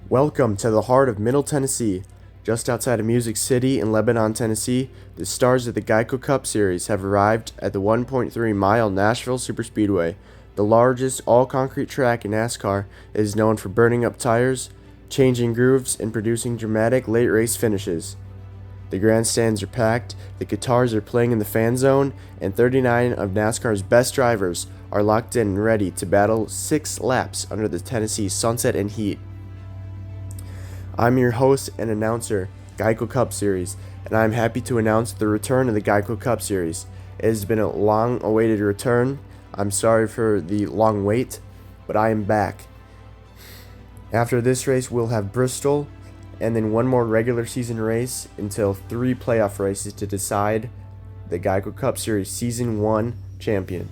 Welcome to the heart of Middle Tennessee. Just outside of Music City in Lebanon, Tennessee, the stars of the Geico Cup Series have arrived at the 1.3-mile Nashville Superspeedway. The largest all-concrete track in Nascar is known for burning up tires, changing grooves, and producing dramatic late-race finishes. The grandstands are packed, the guitars are playing in the fan zone, and 39 of NASCAR's best drivers are locked in and ready to battle 6 laps under the Tennessee sunset and heat. I'm your host and announcer, Geico Cup Series, and I'm happy to announce the return of the Geico Cup Series. It has been a long-awaited return. I'm sorry for the long wait, but I am back. After this race, we'll have Bristol, and then one more regular season race until 3 playoff races to decide the Geico Cup Series Season 1 champion.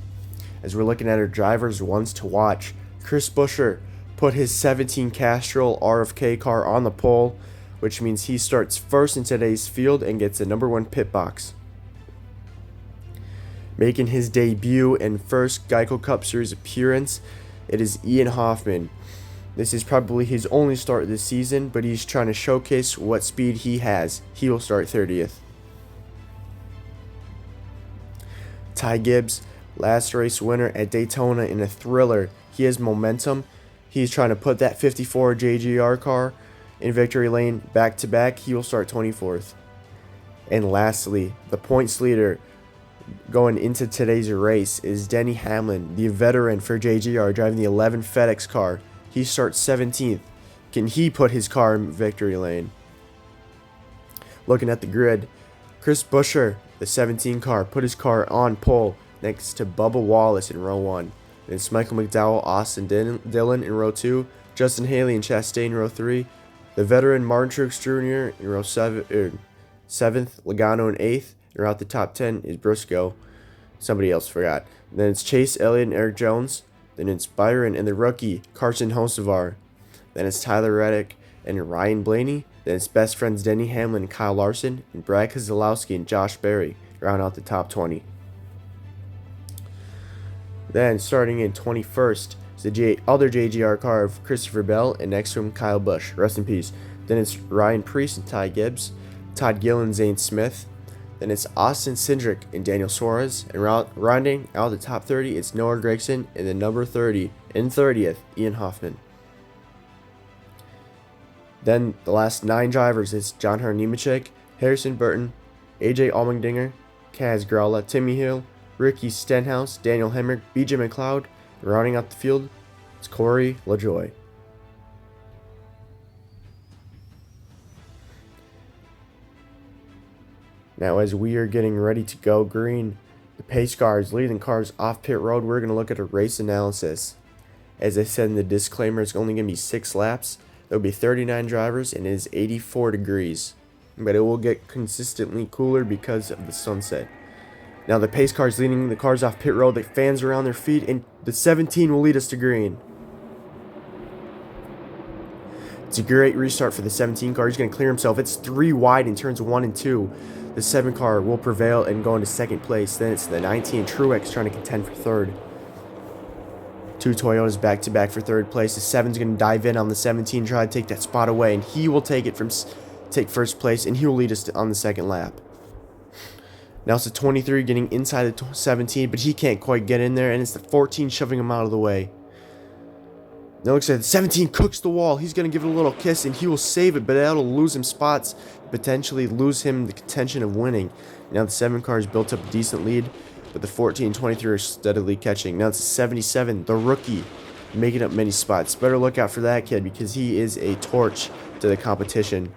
As we're looking at our drivers' ones to watch, Chris Buescher put his 17 Castrol RFK car on the pole, which means he starts first in today's field and gets the number 1 pit box. Making his debut and first Geico Cup Series appearance, it is Ian Hoffman. This is probably his only start this season, but he's trying to showcase what speed he has. He will start 30th. Ty Gibbs, last race winner at Daytona in a thriller. He has momentum. He's trying to put that 54 JGR car in victory lane back to back. He will start 24th. And lastly, the points leader going into today's race is Denny Hamlin, the veteran for JGR, driving the 11 FedEx car. He starts 17th. Can he put his car in victory lane? Looking at the grid, Chris Buescher, the 17 car, put his car on pole next to Bubba Wallace in row 1. And it's Michael McDowell, Austin Dillon in row 2, Justin Haley and Chastain in row 3, the veteran Martin Truex Jr. in row 7th, Logano in 8th, and around the top 10 is Briscoe. Somebody else forgot. And then it's Chase Elliott and Eric Jones. Then it's Byron and the rookie Carson Hocevar. Then it's Tyler Reddick and Ryan Blaney. Then it's best friends Denny Hamlin and Kyle Larson, and Brad Keselowski and Josh Berry round out the top 20. Then, starting in 21st, is the other JGR car of Christopher Bell, and next to him, Kyle Busch. Rest in peace. Then it's Ryan Preece and Ty Gibbs, Todd Gill and Zane Smith. Then it's Austin Cindric and Daniel Suarez. And rounding out the top 30, it's Noah Gragson, and then number 30 and 30th, Ian Hoffman. Then the last 9 drivers, it's John Hunter Nemechek, Harrison Burton, AJ Allmendinger, Kaz Grala, Timmy Hill, Ricky Stenhouse, Daniel Hemrick, BJ McLeod. Rounding out the field, it's Corey LaJoie. Now, as we are getting ready to go green, the pace cars leading cars off pit road, we're going to look at a race analysis. As I said in the disclaimer, it's only going to be 6 laps. There will be 39 drivers, and it is 84 degrees. But it will get consistently cooler because of the sunset. Now the pace cars leading the cars off pit road, the fans are on their feet, and the 17 will lead us to green. It's a great restart for the 17 car. He's going to clear himself. It's 3 wide in turns 1 and 2. The 7 car will prevail and go into second place. Then it's the 19 Truex trying to contend for third. 2 Toyotas back to back for third place. The 7's going to dive in on the 17, try to take that spot away, and he will take first place, and he will lead us on the second lap. Now it's the 23 getting inside the 17, but he can't quite get in there, and it's the 14 shoving him out of the way. Now looks like the 17 cooks the wall. He's going to give it a little kiss, and he will save it, but that'll lose him spots, potentially lose him the contention of winning. Now the 7 car has built up a decent lead, but the 14 and 23 are steadily catching. Now it's the 77, the rookie, making up many spots. Better look out for that kid because he is a torch to the competition.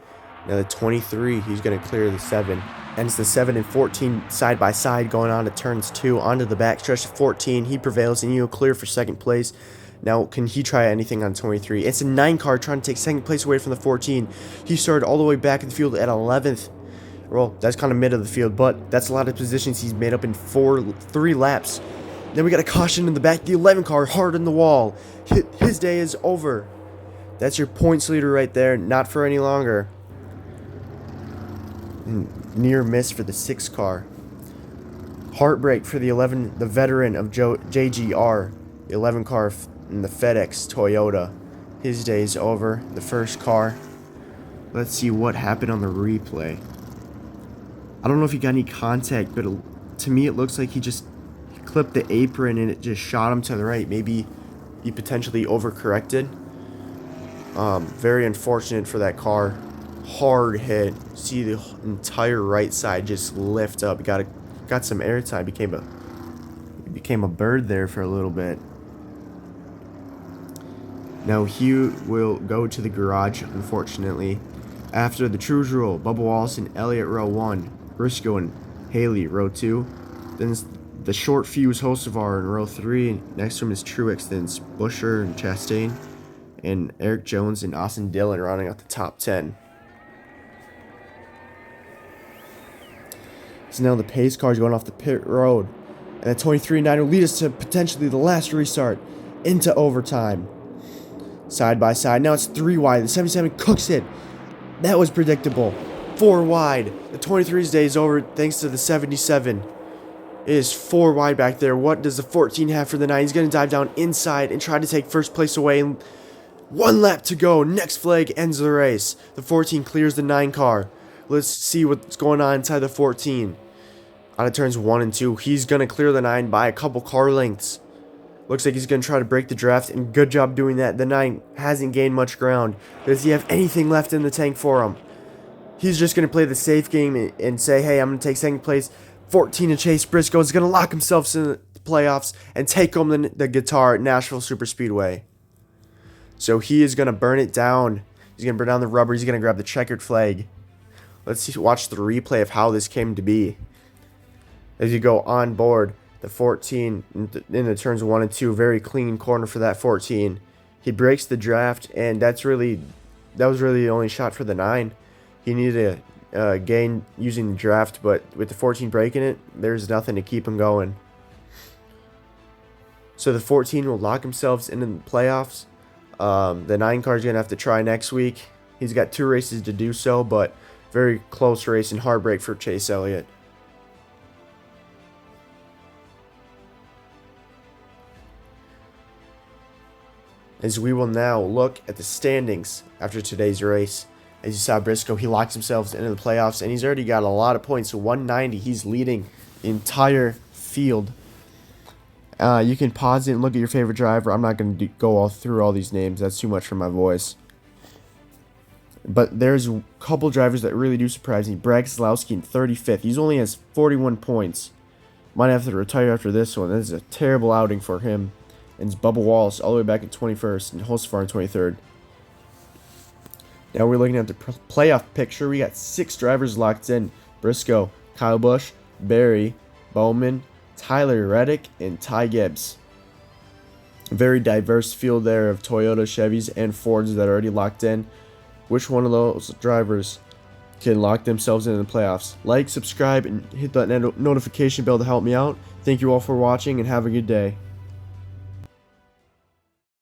Now the 23, he's going to clear the 7. And it's the 7 and 14 side by side going on to turns 2 onto the back stretch of 14. He prevails and he'll clear for second place. Now, can he try anything on 23? It's a 9 car trying to take second place away from the 14. He started all the way back in the field at 11th. Well, that's kind of mid of the field, but that's a lot of positions he's made up in 3 laps. Then we got a caution in the back. The 11 car hard in the wall. His day is over. That's your points leader right there. Not for any longer. Near miss for the 6 car. Heartbreak for the 11, the veteran of JGR, the 11 car in the FedEx Toyota. His day's over. The first car. Let's see what happened on the replay. I don't know if he got any contact, but to me it looks like he just clipped the apron and it just shot him to the right. Maybe he potentially overcorrected. Very unfortunate for that car. Hard hit. See the entire right side just lift up. Got some airtime. Became a bird there for a little bit. Now he will go to the garage, unfortunately. After the Trues rule, Bubba Wallace and Elliott row 1, Briscoe and Haley row 2. Then the short fuse Hocevar in row 3. Next to him is Truex, then it's Busher and Chastain, and Eric Jones and Austin Dillon rounding out the top 10. So now the pace car is going off the pit road. And that 23.9 will lead us to potentially the last restart into overtime. Side by side. Now it's 3 wide. The 77 cooks it. That was predictable. 4 wide. The 23's day is over thanks to the 77. It is 4 wide back there. What does the 14 have for the 9? He's going to dive down inside and try to take first place away. And 1 lap to go. Next flag ends the race. The 14 clears the 9 car. Let's see what's going on inside the 14. Out of turns 1 and 2. He's going to clear the 9 by a couple car lengths. Looks like he's going to try to break the draft, and good job doing that. The 9 hasn't gained much ground. Does he have anything left in the tank for him? He's just going to play the safe game and say, hey, I'm going to take second place. 14 and Chase Briscoe is going to lock himself in the playoffs and take home the guitar at Nashville Superspeedway. So he is going to burn it down. He's going to burn down the rubber. He's going to grab the checkered flag. Let's watch the replay of how this came to be. As you go on board, the 14 in the turns 1 and 2, very clean corner for that 14. He breaks the draft, and that was really the only shot for the 9. He needed a gain using the draft, but with the 14 breaking it, there's nothing to keep him going. So the 14 will lock themselves into the playoffs. The 9 car is going to have to try next week. He's got 2 races to do so, but very close race and heartbreak for Chase Elliott. As we will now look at the standings after today's race. As you saw, Briscoe, he locks himself into the playoffs, and he's already got a lot of points. So 190, he's leading the entire field. You can pause it and look at your favorite driver. I'm not going to go through all these names. That's too much for my voice. But there's a couple drivers that really do surprise me. Brad Keselowski in 35th. He only has 41 points. Might have to retire after this one. This is a terrible outing for him. And it's Bubba Wallace all the way back in 21st and Hocevar in 23rd. Now we're looking at the playoff picture. We got 6 drivers locked in. Briscoe, Kyle Busch, Barry, Bowman, Tyler Reddick, and Ty Gibbs. Very diverse field there of Toyota, Chevys, and Fords that are already locked in. Which one of those drivers can lock themselves into the playoffs? Like, subscribe, and hit that notification bell to help me out. Thank you all for watching, and have a good day.